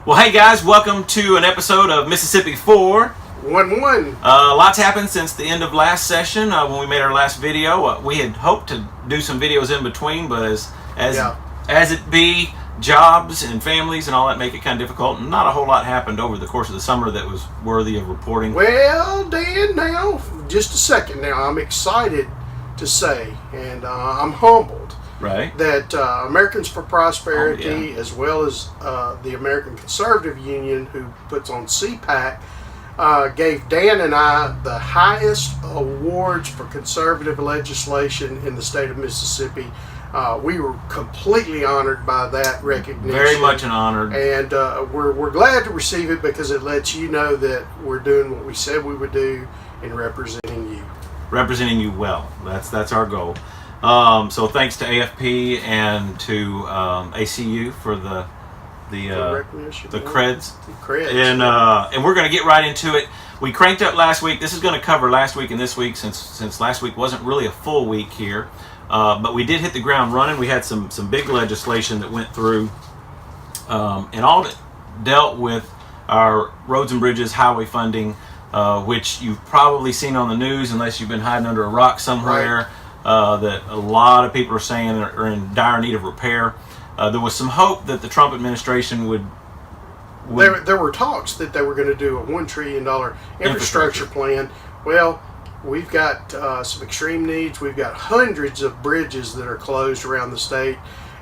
Well, hey guys, welcome to an episode of Mississippi 411. Lots happened since the end of last session when we made our last video. We had hoped to do some videos in between, but as it be, jobs and families and all that make it kind of difficult, and not a whole lot happened over the course of the summer that was worthy of reporting. Well, Dan, now, just a second now, I'm excited to say, and I'm humbled, right, that Americans for Prosperity, as well as the American Conservative Union, who puts on CPAC, gave Dan and I the highest awards for conservative legislation in the state of Mississippi. We were completely honored by that recognition. Very much an honor. And we're glad to receive it because it lets you know that we're doing what we said we would do in representing you. Representing you well. That's our goal. So thanks to AFP and to ACU for the creds. And we're going to get right into it. We cranked up last week. This is going to cover last week and this week since last week wasn't really a full week here. But we did hit the ground running. We had some big legislation that went through, and all of it dealt with our roads and bridges, highway funding, which you've probably seen on the news unless you've been hiding under a rock somewhere. Right. That a lot of people are saying are in dire need of repair. There was some hope that the Trump administration would there were talks that they were going to do a $1 trillion infrastructure plan. Well, we've got some extreme needs. We've got hundreds of bridges that are closed around the state,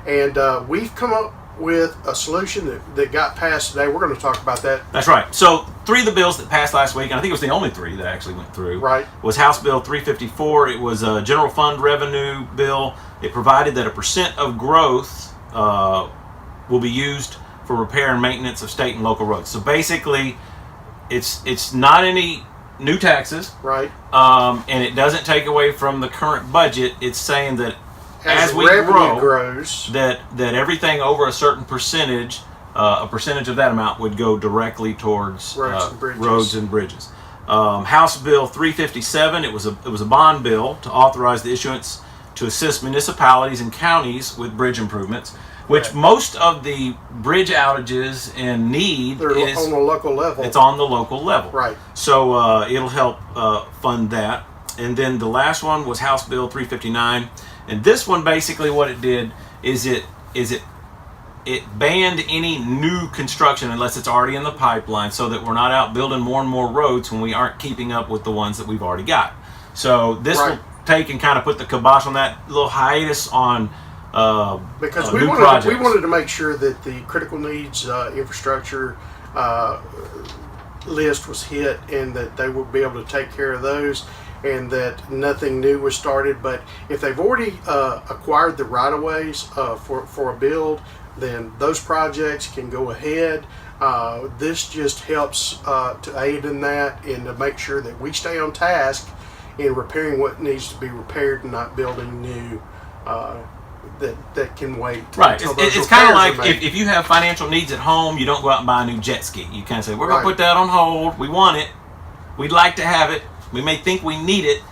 and we've come up with a solution that got passed today. We're going to talk about that. That's right. So 3 of the bills that passed last week, and I think it was the only 3 that actually went through, right, was House Bill 354. It was a general fund revenue bill. It provided that a percent of growth will be used for repair and maintenance of state and local roads. So basically, it's not any new taxes, right, and it doesn't take away from the current budget. It's saying that as we grows, that everything over a certain percentage, a percentage of that amount would go directly towards roads and bridges. House Bill 357. It was a bond bill to authorize the issuance to assist municipalities and counties with bridge improvements, which most of the bridge outages and need is on the local level. It's on the local level, right? So it'll help fund that. And then the last one was House Bill 359. And this one, basically what it did is it banned any new construction unless it's already in the pipeline, so that we're not out building more and more roads when we aren't keeping up with the ones that we've already got. So this will take and kind of put the kibosh on that little hiatus on because we wanted to make sure that the critical needs infrastructure list was hit, and that they would be able to take care of those, and that nothing new was started. But if they've already acquired the right-of-ways for a build, then those projects can go ahead. This just helps to aid in that and to make sure that we stay on task in repairing what needs to be repaired and not building new that can wait. Right. It's kind of like if you have financial needs at home, you don't go out and buy a new jet ski. You kind of say, we're going to put that on hold. We want it. We'd like to have it. We may think we need it,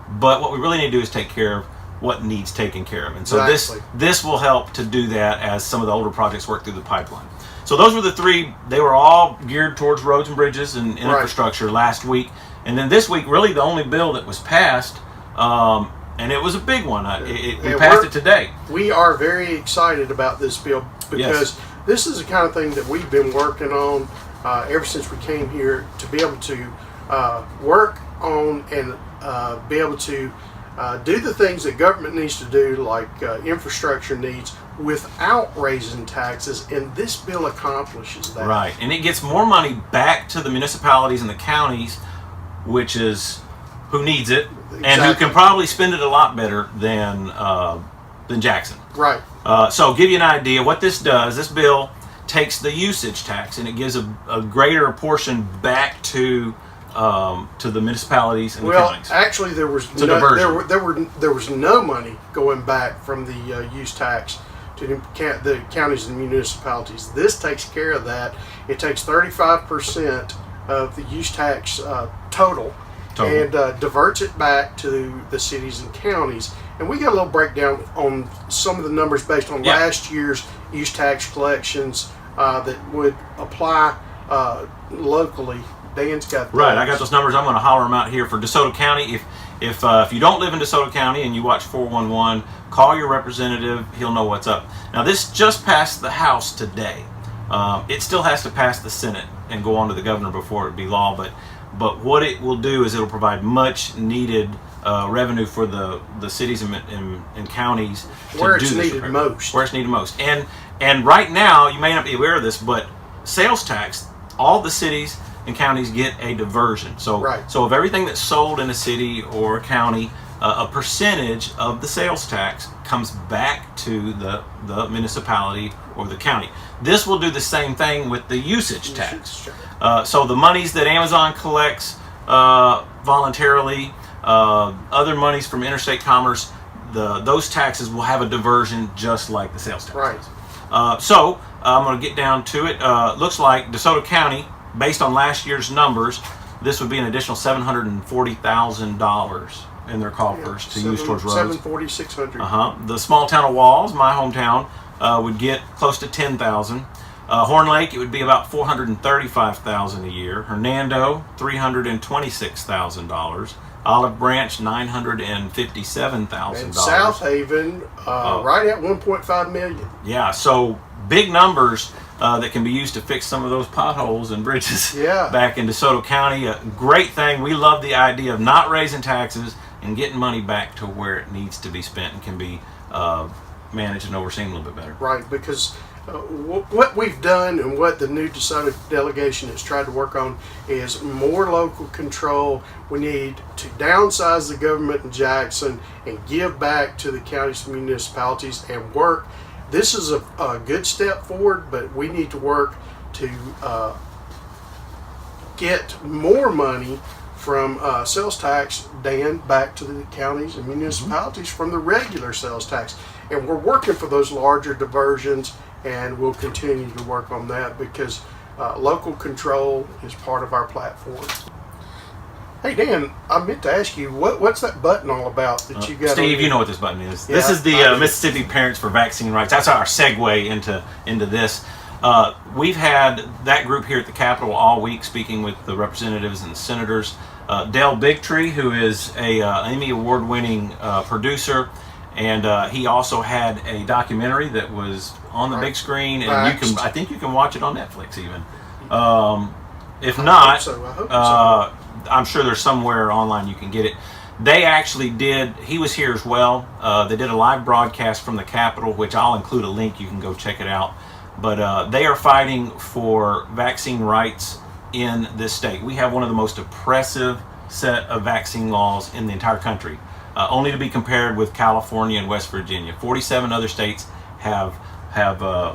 but what we really need to do is take care of what needs taken care of. And so this will help to do that as some of the older projects work through the pipeline. So those were the 3. They were all geared towards roads and bridges and infrastructure last week. And then this week, really the only bill that was passed, and it was a big one. We passed it today. We are very excited about this bill because this is the kind of thing that we've been working on ever since we came here, to be able to work on and be able to do the things that government needs to do, like infrastructure needs, without raising taxes, and this bill accomplishes that. Right, and it gets more money back to the municipalities and the counties, which is who needs it, and who can probably spend it a lot better than Jackson. Right. So give you an idea what this does. This bill takes the usage tax and it gives a greater portion back to the municipalities and the counties. Well, actually, there was no money going back from the use tax to the counties and municipalities. This takes care of that. It takes 35% of the use tax total. And diverts it back to the cities and counties. And we got a little breakdown on some of the numbers based on last year's use tax collections that would apply locally. Dan's got those. Right, I got those numbers. I'm going to holler them out here for DeSoto County. If you don't live in DeSoto County and you watch 411, call your representative. He'll know what's up. Now, this just passed the House today. It still has to pass the Senate and go on to the governor before it be law, but what it will do is it'll provide much needed revenue for the cities and counties where to it's do this needed repair. most. Where it's needed most. And right now, you may not be aware of this, but sales tax, all the cities and counties get a diversion. So of everything that's sold in a city or a county, a percentage of the sales tax comes back to the municipality or the county. This will do the same thing with the usage tax. So the monies that Amazon collects voluntarily, other monies from interstate commerce, those taxes will have a diversion just like the sales tax. So I'm going to get down to it. Looks like DeSoto County, based on last year's numbers, this would be an additional $740,000 in their coffers to use towards roads. $600. The small town of Walls, my hometown, would get close to $10,000. Horn Lake, it would be about $435,000 a year. Hernando, $326,000. Olive Branch, $957,000. And South Haven, right at $1.5 million. Yeah, so big numbers that can be used to fix some of those potholes and bridges back in DeSoto County. A great thing. We love the idea of not raising taxes and getting money back to where it needs to be spent and can be managed and overseen a little bit better. Right, because what we've done and what the new DeSoto delegation has tried to work on is more local control. We need to downsize the government in Jackson and give back to the counties and municipalities and work. This is a good step forward, but we need to work to get more money from sales tax, Dan, back to the counties and municipalities from the regular sales tax. And we're working for those larger diversions, and we'll continue to work on that because local control is part of our platform. Hey Dan, I meant to ask you, what's that button all about that you got? Steve, you know what this button is. Yeah, this is the Mississippi Parents for Vaccine Rights. That's our segue into this. We've had that group here at the Capitol all week speaking with the representatives and the senators. Dale Bigtree, who is a Emmy Award-winning producer, and he also had a documentary that was on the big screen, and I think you can watch it on Netflix even. If not, I hope so. I'm sure there's somewhere online you can get it. They actually did, he was here as well. They did a live broadcast from the Capitol, which I'll include a link, you can go check it out. But they are fighting for vaccine rights in this state. We have one of the most oppressive set of vaccine laws in the entire country, only to be compared with California and West Virginia. 47 other states have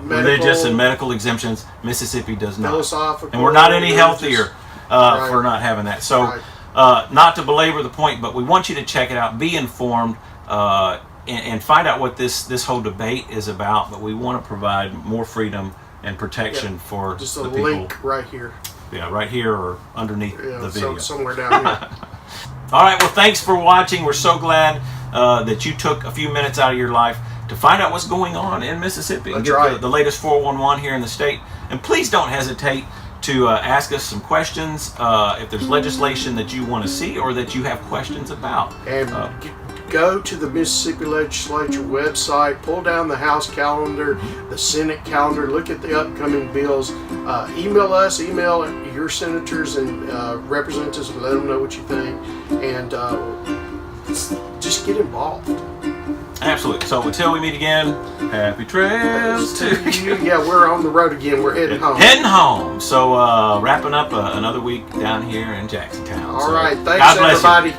religious and medical exemptions. Mississippi does not. And we're not any healthier for not having that. So not to belabor the point, but we want you to check it out, be informed, and find out what this whole debate is about. But we want to provide more freedom and protection for just the a people. link right here. Yeah, right here or underneath the video. Somewhere down here. All right, well, thanks for watching. We're so glad that you took a few minutes out of your life to find out what's going on in Mississippi and get the latest 411 here in the state. And please don't hesitate to ask us some questions if there's legislation that you want to see or that you have questions about. And go to the Mississippi Legislature website, pull down the House calendar, the Senate calendar, look at the upcoming bills. Email us, email your senators and representatives, and let them know what you think. And just get involved. Absolutely. So until we meet again, happy trails to you. Yeah, we're on the road again. We're heading home. Heading home. So wrapping up another week down here in Jacksontown. All right. Thanks, everybody.